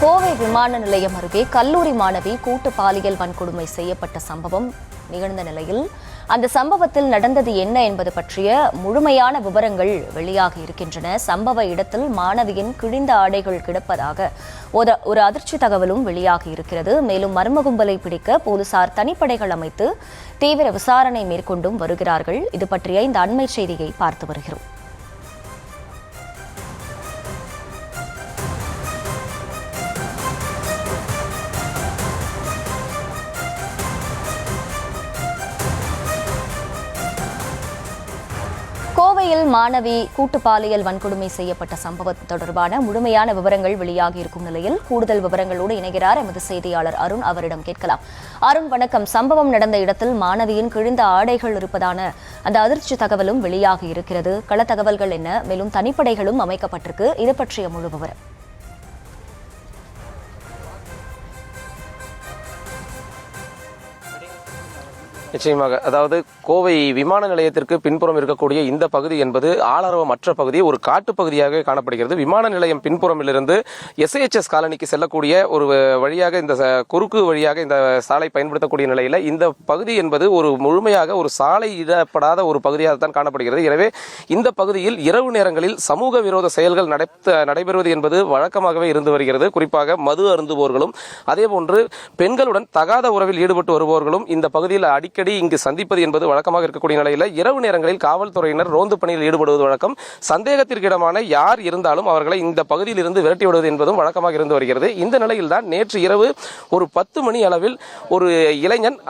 கோவை விமான நிலையம் அருகே கல்லூரி மாணவி கூட்டு பாலியல் வன்கொடுமை செய்யப்பட்ட சம்பவம் நிகழ்ந்த நிலையில் அந்த சம்பவத்தில் நடந்தது என்ன என்பது பற்றிய முழுமையான விவரங்கள் வெளியாகி இருக்கின்றன. சம்பவ இடத்தில் மாணவியின் கிழிந்த ஆடைகள் கிடப்பதாக ஒரு அதிர்ச்சி தகவலும் வெளியாகி இருக்கிறது. மேலும் மர்ம கும்பலை பிடிக்க போலீசார் தனிப்படைகள் அமைத்து தீவிர விசாரணை மேற்கொண்டும் வருகிறார்கள். இது பற்றிய இந்த அண்மை செய்தியை பார்த்து வருகிறோம். கோவையில் மாணவி கூட்டு பாலியல் வன்கொடுமை செய்யப்பட்ட சம்பவம் தொடர்பான முழுமையான விவரங்கள் வெளியாகி இருக்கும் நிலையில் கூடுதல் விவரங்களோடு இணைகிறார் எமது செய்தியாளர் அருண். அவரிடம் கேட்கலாம். அருண், வணக்கம். சம்பவம் நடந்த இடத்தில் மாணவியின் கிழிந்த ஆடைகள் இருப்பதான அந்த அதிர்ச்சி தகவலும் வெளியாகி இருக்கிறது. கள தகவல்கள் என்ன? மேலும் தனிப்படைகளும் அமைக்கப்பட்டிருக்கு. இது பற்றிய முழு விவரம். நிச்சயமாக, அதாவது கோவை விமான நிலையத்திற்கு பின்புறம் இருக்கக்கூடிய இந்த பகுதி என்பது ஆளரவமற்ற பகுதி, ஒரு காட்டு பகுதியாக காணப்படுகிறது. விமான நிலையம் பின்புறமிலிருந்து SHS காலனிக்கு செல்லக்கூடிய ஒரு வழியாக இந்த குறுக்கு வழியாக இந்த சாலை பயன்படுத்தக்கூடிய நிலையில் இந்த பகுதி என்பது ஒரு முழுமையாக ஒரு சாலை இடப்படாத ஒரு பகுதியாகத்தான் காணப்படுகிறது. எனவே இந்த பகுதியில் இரவு நேரங்களில் சமூக விரோத செயல்கள் நடைபெறுவது என்பது வழக்கமாகவே இருந்து வருகிறது. குறிப்பாக மது அருந்துவோர்களும் அதேபோன்று பெண்களுடன் தகாத உறவில் ஈடுபட்டு வருபவர்களும் இந்த பகுதியில் அடிக்கடி இங்கு சந்திப்பது என்பது வழக்கமாக இருக்கக்கூடிய நிலையில் இரவு நேரங்களில் காவல்துறையினர் ரோந்து பணியில் ஈடுபடுவது வழக்கம். சந்தேகத்திற்கிடமான யார் இருந்தாலும் அவர்களை இந்த பகுதியில் இருந்து விரட்டி விடுவது என்பதும் வழக்கமாக இருந்து வருகிறது. இந்த நிலையில் தான் நேற்று இரவு ஒரு 10 மணி அளவில் ஒரு இளைஞன்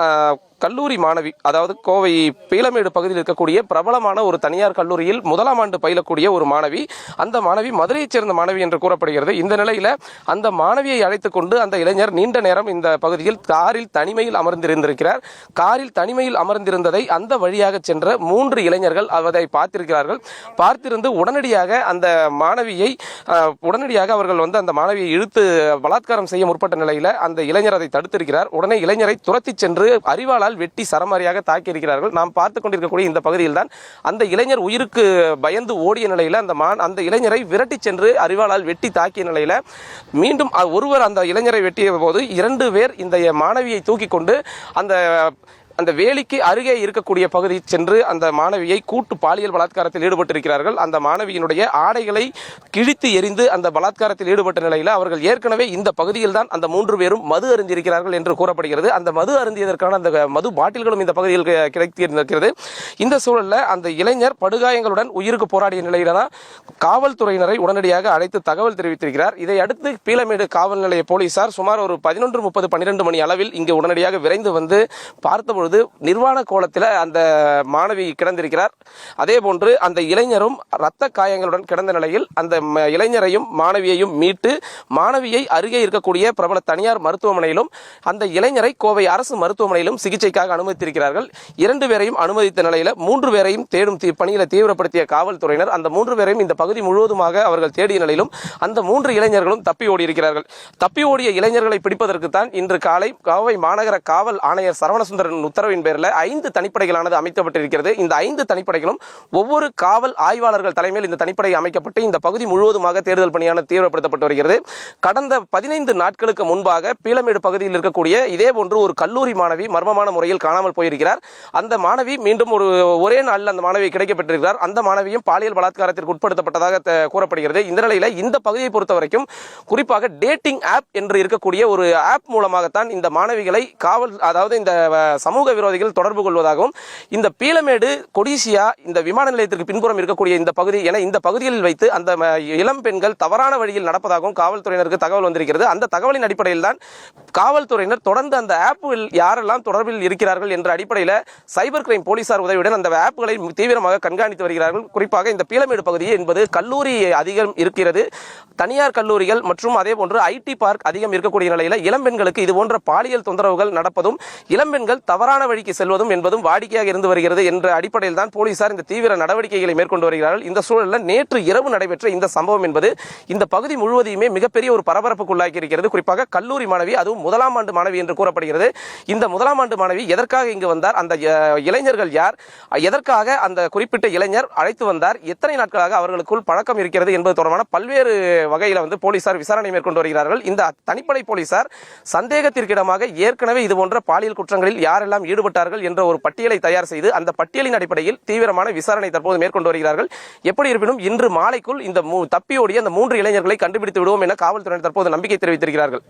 கல்லூரி மாணவி, அதாவது கோவை பீளமேடு பகுதியில் இருக்கக்கூடிய பிரபலமான ஒரு தனியார் கல்லூரியில் 1ஆம் ஆண்டு பயிலக்கூடிய ஒரு மாணவி, அந்த மாணவி மதுரையைச் சேர்ந்த மாணவி என்று கூறப்படுகிறது. இந்த நிலையில் அந்த மாணவியை அழைத்துக் கொண்டு அந்த இளைஞர் நீண்ட நேரம் இந்த பகுதியில் காரில் தனிமையில் அமர்ந்திருந்திருக்கிறார். காரில் தனிமையில் அமர்ந்திருந்ததை அந்த வழியாக சென்ற 3 இளைஞர்கள் அதை பார்த்திருக்கிறார்கள். பார்த்திருந்து உடனடியாக அந்த மாணவியை அவர்கள் அந்த மாணவியை இழுத்து பலாத்காரம் செய்ய முற்பட்ட நிலையில் அந்த இளைஞர் அதை தடுத்திருக்கிறார். உடனே இளைஞரை துரத்தி சென்று அறிவாளால் வெட்டி சரமாரியாக தாக்கி இருக்கிறார்கள். நாம் பார்த்துக் கொண்டிருக்கக்கூடிய இந்த பகுதியில் தான் அந்த இளைஞர் உயிருக்கு பயந்து ஓடிய நிலையில் அந்த இளைஞரை விரட்டி சென்று அறிவாளால் வெட்டி தாக்கிய நிலையில் மீண்டும் ஒருவர் அந்த இளைஞரை வெட்டிய போது 2 பேர் இந்த மாணவியை தூக்கி கொண்டு அந்த வேலிக்கு அருகே இருக்கக்கூடிய பகுதி சென்று அந்த மாணவியை கூட்டு பாலியல் பலாத்காரத்தில் ஈடுபட்டிருக்கிறார்கள். அந்த மாணவியினுடைய ஆடைகளை கிழித்து எரிந்து அந்த பலாத்காரத்தில் ஈடுபட்ட நிலையில் அவர்கள் ஏற்கனவே இந்த பகுதியில் தான் அந்த 3 பேரும் மது அருந்திருக்கிறார்கள் என்று கூறப்படுகிறது. அந்த மது அருந்தியதற்கான அந்த மது பாட்டில்களும் இந்த பகுதியில் கிடைத்திருக்கிறது. இந்த சூழலில் அந்த இளைஞர் படுகாயங்களுடன் உயிருக்கு போராடிய நிலையில தான் காவல்துறையினரை உடனடியாக அழைத்து தகவல் தெரிவித்திருக்கிறார். இதை அடுத்து பீளமேடு காவல் நிலைய போலீசார் சுமார் ஒரு 11:30 12 மணி அளவில் இங்கு உடனடியாக விரைந்து வந்து பார்த்தபொழுது நிர்வாண கோலத்தில் அந்த மாணவி கிடந்திருக்கிறார். அதே போன்று அந்த இளைஞரும் இரத்த காயங்களுடன் கிடந்த நிலையில் அந்த இளைஞரையும் மாணவியையும் மீட்டு மாணவியை அருகே இருக்கக்கூடிய பிரபல தனியார் மருத்துவமனையிலும் அந்த இளைஞரை கோவை அரசு மருத்துவமனையிலும் சிகிச்சைக்காக அனுமதித்திருக்கிறார்கள். 2 பேரையும் அனுமதித்த நிலையில் 3 பேரையும் தேடும் பணியில தீவிரப்படுத்திய காவல்துறையினர் அந்த 3 பேரையும் இந்த பகுதி முழுவதுமாக அவர்கள் தேடிய நிலையிலும் அந்த 3 இளைஞர்களும் தப்பி ஓடி இருக்கிறார்கள். தப்பி ஓடிய இளைஞர்களை பிடிப்பதற்கு தான் இன்று காலை கோவை மாநகர காவல் ஆணையர் சரவணசுந்தரன் உத்தரவின் பேரில் 5 தனிப்படைகளானது அமைக்கப்பட்டிருக்கிறது. இந்த 5 தனிப்படைகளும் ஒவ்வொரு காவல் ஆய்வாளர்கள் தலைமையில் இந்த தனிப்படை அமைக்கப்பட்டு இந்த பகுதி முழுவதுமாக தேடுதல் பணியான தீவிரப்படுத்தப்பட்டு வருகிறது. கடந்த 15 நாட்களுக்கு முன்பாக பீளமேடு பகுதியில் இருக்கக்கூடிய இதே போன்று ஒரு கல்லூரி மாணவி மர்மமான முறையில் காணாமல் போயிருக்கிறார். அந்த மாணவி மீண்டும் ஒரே நாளில் அந்த மாணவி கிடைக்கப்பட்டிருக்கிறார். அந்த மாணவியும் பாலியல் பலாத்காரத்திற்கு உட்படுத்தப்பட்டதாக கூறப்படுகிறது. இந்த நிலையில் இந்த பகுதியை பொறுத்த வரைக்கும் குறிப்பாக டேட்டிங் ஆப் என்று இருக்கக்கூடிய ஒரு ஆப் மூலமாகத்தான் இந்த மாணவிகளை அதாவது இந்த சமூக விரோதிகள் தொடர்பு கொள்வதாகவும் இந்த பீளமேடு கொடிசியா இந்த விமான நிலையத்திற்கு பின்புறம் இருக்கக்கூடிய இந்த பகுதி என இந்த பகுதிகளில் வைத்து அந்த இளம் பெண்கள் தவறான வழியில் நடப்பதாகவும் காவல்துறையினருக்கு தகவல் வந்திருக்கிறது. அந்த தகவலின் அடிப்படையில் தான் காவல்துறையினர் தொடர்ந்து அந்த ஆப்பில் யாரெல்லாம் தொடர்பில் இருக்கிறார்கள் என்ற அடிப்படையில் சைபர் கிரைம் போலீசார் உதவியுடன் அந்த ஆப்புகளை தீவிரமாக கண்காணித்து வருகிறார்கள். குறிப்பாக இந்த பீளமேடு பகுதி என்பது கல்லூரி அதிகம் இருக்கிறது, தனியார் கல்லூரிகள் மற்றும் அதே போன்று IT பார்க் அதிகம் இருக்கக்கூடிய நிலையில் இளம்பெண்களுக்கு இது போன்ற பாலியல் தொந்தரவுகள் நடப்பதும் இளம்பெண்கள் தவறான தவறான வழிக்கு செல்வதும் என்பதும் வாடிக்கையாக இருந்து வருகிறது என்ற அடிப்படையில் தான் போலீசார் இந்த தீவிர நடவடிக்கைகளை மேற்கொண்டு வருகிறார்கள். இந்த சூழலில் நேற்று இரவு நடைபெற்ற இந்த சம்பவம் என்பது இந்த பகுதி முழுவதையுமே மிகப்பெரிய ஒரு பரபரப்புக்குள்ளாக்கி இருக்கிறது. குறிப்பாக கல்லூரி மாணவி, அதுவும் முதலாம் ஆண்டு மாணவி என்று கூறப்படுகிறது. இந்த முதலாம் ஆண்டு மாணவி எதற்காக இங்கு வந்தார், அந்த இளைஞர்கள் யார், எதற்காக அந்த குறிப்பிட்ட இளைஞர் அழைத்து வந்தார், எத்தனை நாட்களாக அவர்களுக்குள் பழக்கம் இருக்கிறது என்பது தொடர்பான பல்வேறு வகையில் போலீசார் விசாரணை மேற்கொண்டு வருகிறார்கள். இந்த தனிப்படை போலீசார் சந்தேகத்திற்கிடமாக ஏற்கனவே இதுபோன்ற பாலியல் குற்றங்களில் யாரெல்லாம் ஈடுபட்டார்கள் என்ற ஒரு பட்டியலை தயார் செய்து அந்த பட்டியலின் அடிப்படையில் தீவிரமான விசாரணை தற்போது மேற்கொண்டு வருகிறார்கள். எப்படி இருப்பினும் இன்று மாலைக்குள் இந்த தப்பியோடிய அந்த 3 இளைஞர்களை கண்டுபிடித்து விடுவோம் என காவல்துறையினர் தற்போது நம்பிக்கை தெரிவித்திருக்கிறார்கள்.